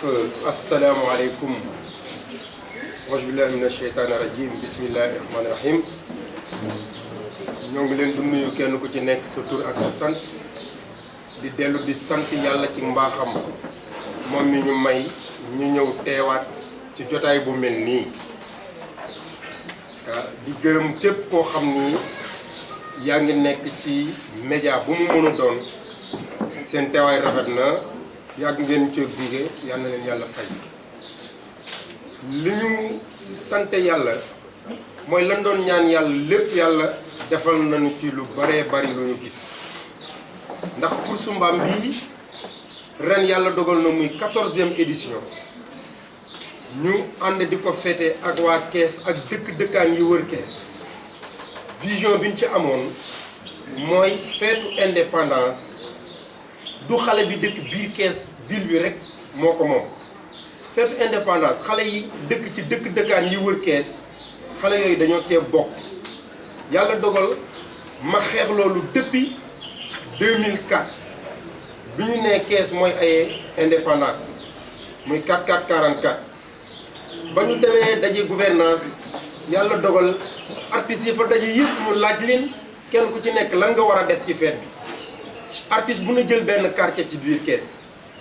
asalaamaaleykum auzu billahi mina sheytaani rajim bismillahi rahmaani rahim ñoo ngi leen di nuyu kenn ku ci nekk sa tur ak sa sant di dellu di sant yàlla ci mbaaxam moom mi ñu may ñu ñëw teewaat ci jotaay bu mel nii di gërëm képp koo xam ni yaa ngi nekk ci média bu mu mën a doon seen teewaay rafet na yàgg ngeen cee gunge yal na leen yàlla fay li ñu sant yàlla mooy lan doon ñaan yàlla lépp yàlla defal nañu ci lu baree bari lu ñu gis ndax course mbaam bii ren yàlla dogal na muy 14e édition ñu ànd di ko fêté ak waa Kees ak dëkkaan yi wër Kees vision bi ñu ci amoon mooy feetu indépendance du xale bi dëkk biir Kees ville bi rek moo ko moom feetu indépendance xale yi dëkk ci dëkkaan yi wër Kees xale yooyu dañoo cee bokk yàlla dogal ma xeex loolu depuis 2004 bi ñu nee Kees mooy ay indépendance muy 44 ba ñu demee daje gouvernance yàlla dogal artistes yi fa daje yëpp ñu laaj leen kenn ku ci nekk lan nga war a def ci fête bi artiste bu na jël benn quartier ci biir Kees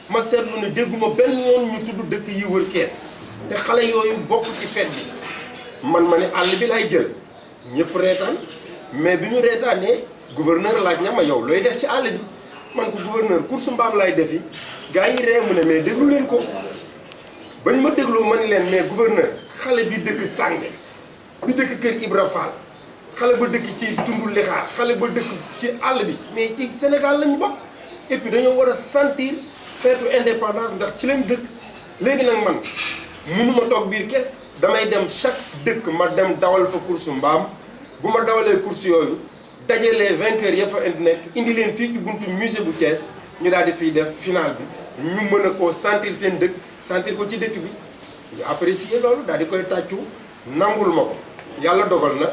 ma seetlu ne dégguma benn yoon ñu tudd dëkk yi wër Kees te xale yooyu bokk ci fête bi man ma ne àll bi lay jël ñëpp reetaan mais bi ñu reetaanee gouverneur laaj na ma yow looy def ci àll bi man ko gouverneur course mbaam lay defi gars yi ree mu ne mais déglu leen ko bañ ma dégloo ma ni leen mais gouverneur xale bi dëkk Sànge bi dëkk Kër Ibra Fall xale ba dëkk ci tundu lixaar xale ba dëkk ci àll bi mais ci Sénégal lañu bokk et puis dañoo war a sentir feetu indépendance ndax ci leen dëkk léegi nag man mënuma toog biir Kees damay dem chaque dëkk ma dem dawal fa course mbaam bu ma dawalee course yooyu dajalee vainqueurs ya fa indi leen fii ci buntu musée bu Kees ñu daal di fiy def final bi ñu mën a koo sentir seen dëkk sentir ko ci dëkk bi ñu apprécier loolu daal di koy tàccu nangul ma ko yàlla dogal na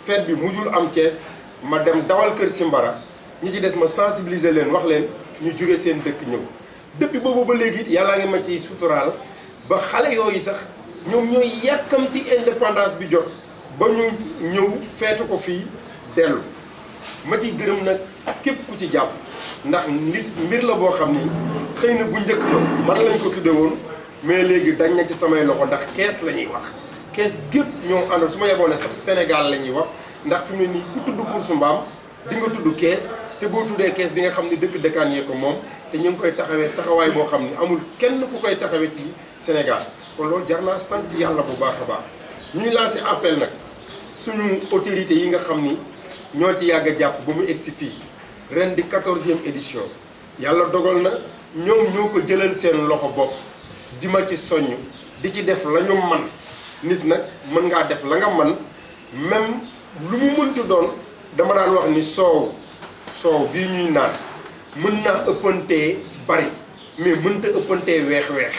fête bi mujjul am Thiès ma dem dawal kër Simbara ñi ci des ma sensibiliser leen wax leen ñu jóge seen dëkk ñëw depuis boobu ba léegi yàllaa ngi ma ciy suturaal ba xale yooyu sax ñoom ñooy yàkkamti indépendance bi jot ba ñu ñëw feetu ko fii dellu ma ciy gërëm nag képp ku ci jàpp ndax nit mbir la boo xam ni xëy na bu njëkk ba man lañ ko tudde woon mais léegi dañ na ci samay loxo ndax Kees la ñuy wax Kees gépp ñoo àndoon su ma yeboon ne sax Sénégal la ñuy wax ndax fi mu ne nii ku tudd course mbaam di nga tudd Kees te boo tuddee Kees di nga xam ni dëkkaan yee ko moom te ñu ngi koy taxawee taxawaay boo xam ni amul kenn ku koy taxawee ci Sénégal kon loolu jar naa sant yàlla bu baax a baax ñu ngi lancé appel nag suñu autorités yi nga xam ni ñoo ci yàgg a jàpp ba mu egsi fii ren di 14e édition yàlla dogal na ñoom ñoo ko jëlal seen loxo bopp di ma ci soññ di ci def la ñu man nit nag mën ngaa def la nga man même lu mu mënti doon dama daan wax ni soow bii ñuy naan mën naa ëppantee bari mais mënta ëppantee weex-weex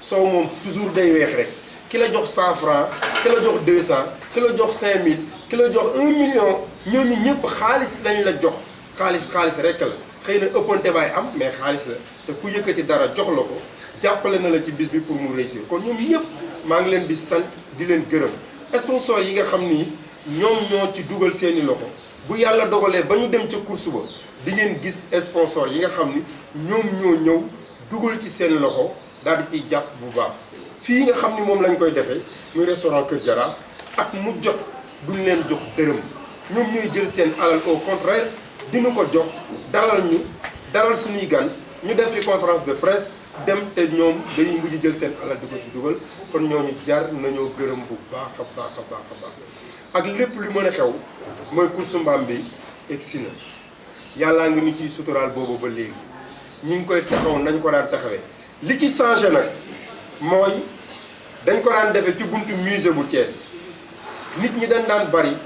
soow moom toujours day weex rek ki la jox 100 francs ki la jox 200 ki la jox 5000 ki la jox 1 million ñooñu ñëpp xaalis lañ la jox xaalis rek la xëy na ëppante baay am mais xaalis la te ku yëkkati dara jox la ko jàppale na la ci bis bi pour mu réussir kon ñoom ñëpp maa ngi leen di sant di leen gërëm sponsor yi nga xam ni ñoom ñoo ci dugal seeni loxo bu yàlla dogalee ba ñu dem ca course ba di ngeen gis sponsor yi nga xam ni ñoom ñoo ñëw dugal ci seen loxo daal di ciy jàpp bu baax fii nga xam ni moom lañ koy defee muy restaurant Kër Jaraaf at mu jot duñ leen jox dërëm ñoom ñooy jël seen alal au contraire dina ko jox dalal suñuy gan ñu def fi conférence de presse dem te ñoom dañuy mujj jël seen alal di ko ci dugal kon ñooñu jar nañoo gërëm bu baax a baax ak lépp lu mën a xew mooy course mbaam bi egsi na yàllaa ngi ñu ciy suturaal boobu ba léegi ñi ngi koy taxaw nañ ko daan taxawee li ci changé nag mooy dañ ko daan defee ci buntu musée bu Thiès nit ñi dañ daan bari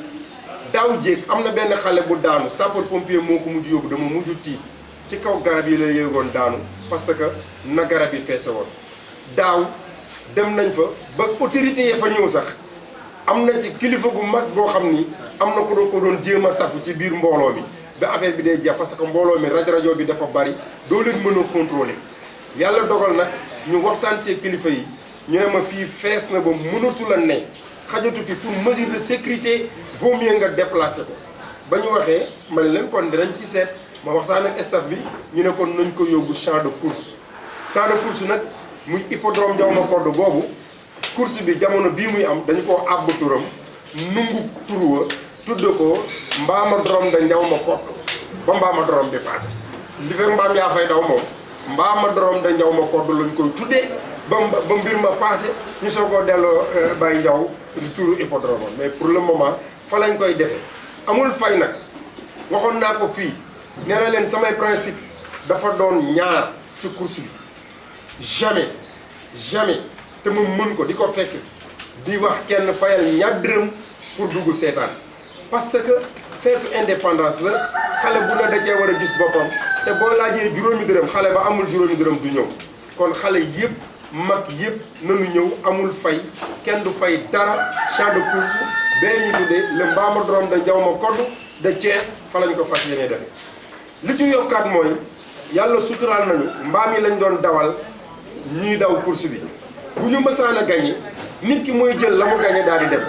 daaw jéeg am na benn xale bu daanu sapeur pompier moo ko mujj yóbbu dama mujj tiit ci kaw garab yi la yéegoon daanu parce que na garab yi feese woon daaw dem nañ fa ba autorité yi fa ñëw sax am na ci kilifa gu mag boo xam ni am na ko doon jéem a tafu ci biir mbooloo mi ba affaire bi day jeex parce que mbooloo mi rajo bi dafa bari doo leen mën a contrôler yàlla dogal nag ñu waxtaan see kilifa yi ñu ne ma fii fees na ba mënatu la ne xajatu fi pour mesure de sécurité vaut mieux nga déplacer ko ba ñu waxee man leen kon dinañ ci seet ma waxtaan ak staff bi ñu ne kon nañ ko yóbbu champ de course. champ de course nag muy hippodrome Ndiaw Macodou boobu course bi jamono bii muy am dañu koo àbb turam nungu turuwa tudd ko Mbaamadrome de Ndiaw Macodou ba Mbaamadrome bi passé li fekk mbaam yaa fay daw moom Mbaamadrome de Ndiaw Macodou lañ koy tuddee ba mbir ma passé ñu soo ko delloo Baye Ndiaw turu hippodrome mais pour le moment fa lañ koy defee amul fay nag waxoon naa ko fii nee na leen samay principe dafa doon ñaar ci course bi jamais te mu mën ko di ko fekk di wax kenn fayal ñaar dërëm pour dugg seetaan parce que feetu indépendance la xale bu ne da cee war a gis boppam te boo laajee juróomi dërëm xale ba amul juróomi dërëm du ñëw kon xale yëpp mag yëpp nanu ñëw amul fay kenn du fay dara champ de course bee ñu tuddee le Mbaamadrome de Ndiaw Macodou de Thiès fa lañ ko fas yéene defe li ci yokkaat mooy yàlla suturaal nañu mbaam yi lañ doon dawal ñii daw course bi bu ñu mësaan a gagné nit ki mooy jël la mu gagné daal di dem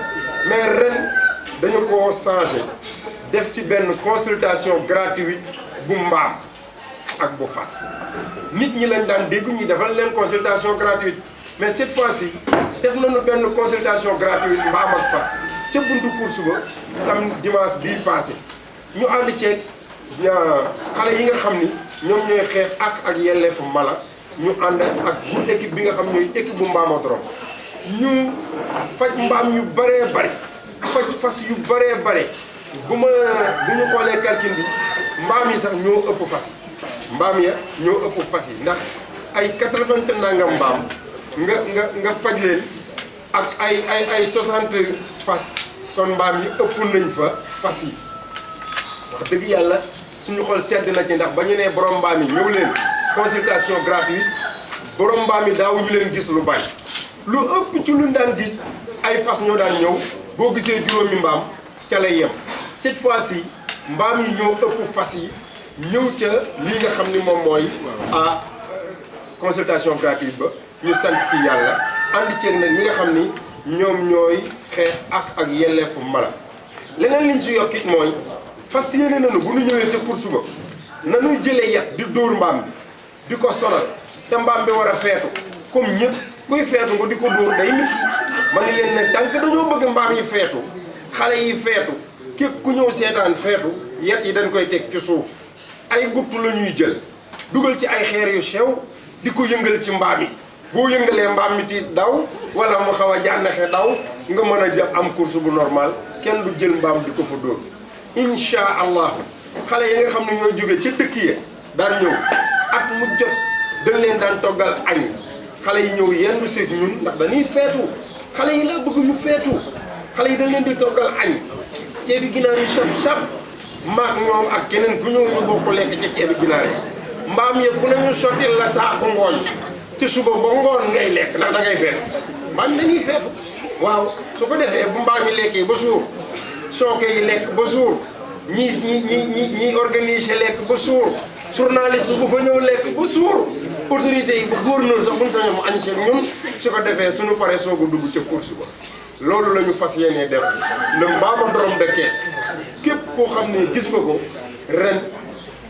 mais ren dañu ko changé def ci benn consultation gratuite bu mbaam ak bu fas nit ñi lañ daan dégg ñuy defal leen consultation gratuite mais cette fois-ci def nañu benn consultation gratuite mbaam ak fas ca buntu course ba sam dimanche bii passé ñu ànd ceeg xale yi nga xam ni ñoom ñooy xeex ak yelleefu mala ñu ànd ak bu équipe bi nga xam ñooy équipe bu Mbaamadrome ñu faj mbaam yu bëree bëri faj fas yu bëree bëri bu ñu xoolee calcul bi mbaam yi sax ñoo ëpp fas yi mbaam ya ñoo ëpp fas yi ndax ay 80 nangam mbaam nga faj leen ak ay 60 fas kon mbaam yi ëpp nañ fa fas yi wax dëgg yàlla suñu xol sedd na ci ndax ba ñu nee borom mbaam yi ñëw leen consultation gratuite borom mbaam yi daawuñu leen gis lu bari lu ëpp ci luñ daan gis ay fas ñoo daan ñëw boo gisee juróomi mbaam ca lay yem cette fois-ci mbaam yi ñoo ëpp fas yi ñëw ca lii nga xam ni moom mooy consultation gratuite ba ñu sant ci yàlla ànd ceeg nag ñi nga xam ni ñoom ñooy xeex ak yelleefu mala leneen liñ ci yokkit mooy fas yéene nañu bu ñu ñëwee ca course ba nañuy jëlee yat di dóor mbaam bi di ko sonal te mbaam bi war a feetu comme ñëpp kuy feetu nga di ko dóor day métti ma ngi leen ne tànk dañoo bëgg mbaam yi feetu xale yi feetu képp ku ñëw seetaan feetu yat yi dañ koy teg ci suuf ay gutt la ñuy jël dugal ci ay xeer yu sew di ko yëngal ci mbaam yi boo yëngalee mbaam mi tiit daw wala mu xaw a jànnaxe daw nga mën a jëm am course bu normal kenn du jël mbaam di ko fa dóor incha allahu xale yi nga xam ne ñoo jóge ca dëkk ya daan ñëw at mu jot dañ leen daan toggal añ xale yi ñëw yendu seeg ñun ndax dañuy feetu xale yi laa bëgg ñu feetu xale yi dañ leen di toggal añ ceebi ginaar yu saf-saf maak ñoom ak keneen ku ñëw ñu bokk lekk ca ceebi ginaar yi mbaam yëpp ku ne ñu sottil la saako ngooñ ci suba ba ngoon ngay lekk ndax da ngay feetu mbaam yi dañuy feetu waaw su ko defee bu mbaam yi lekkee ba suur sooke yi lekk ba suur ñi organiser lekk ba suur journaliste bu fa ñëw lekk ba suur autorité yi ba gouverneur sax buñ sañoon mu añ seen ñun su ko defee suñu paree soog a dugg ca course ba loolu la ñu fas yéenee def le Mbaamadrome de Thiès képp koo xam ne gis nga ko ren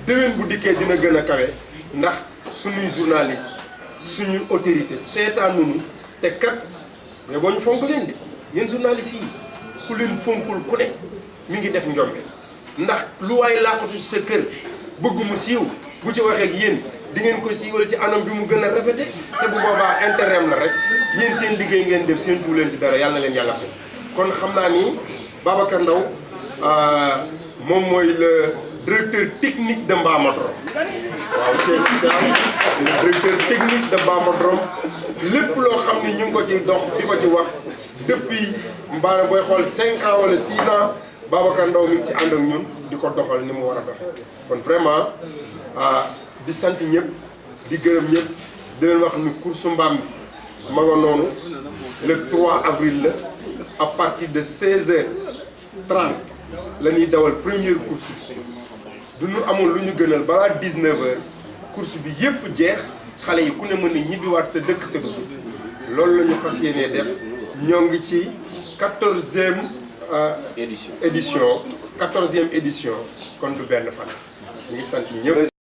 déwén bu dikkee dina gën a kawe ndax suñuy journaliste suñuy autorité seetaanuñu te kat mais boo ñu fonk leen di yéen journaliste yi ku leen fonkul ku ne mi ngi def njombe ndax lu waay làqatu ci sa kër bëgg mu siiw bu ci waxee ak yéen di ngeen ko siiwal ci anam bi mu gën a rafete te bu boobaa intérêt la rek yéen seen liggéey ngeen def seen tuuti leen ci dara yàlla na leen yàlla fay kon xam naa ni Babacar Ndaw moom mooy le directeur technique de Mbaamadrome waaw c'est le directeur technique de Mbaamadrome lépp loo xam ni ñu ngi ko ci dox di ko ci wax depuis mbaana booy xool 5 ans wala 6 ans Babacar Ndaw mi ngi ci ànd ak ñun di ko doxal ni mu war a doxee kon vraiment di sant ñëpp di gërëm ñëpp di leen wax ni course mbaam bi ma nga noonu le 3 avril la à partir de 16h30 la ñuy dawal première course bi du ñu amul lu ñu gënal balaa 19h course bi yëpp jeex xale yi ku ne mën a ñibbiwaat sa dëkk te bëgg loolu la ñu fas yéenee def ñoo ngi ci 14e édition 14e édition kon du benn fan ñu ngi sant ñëpp.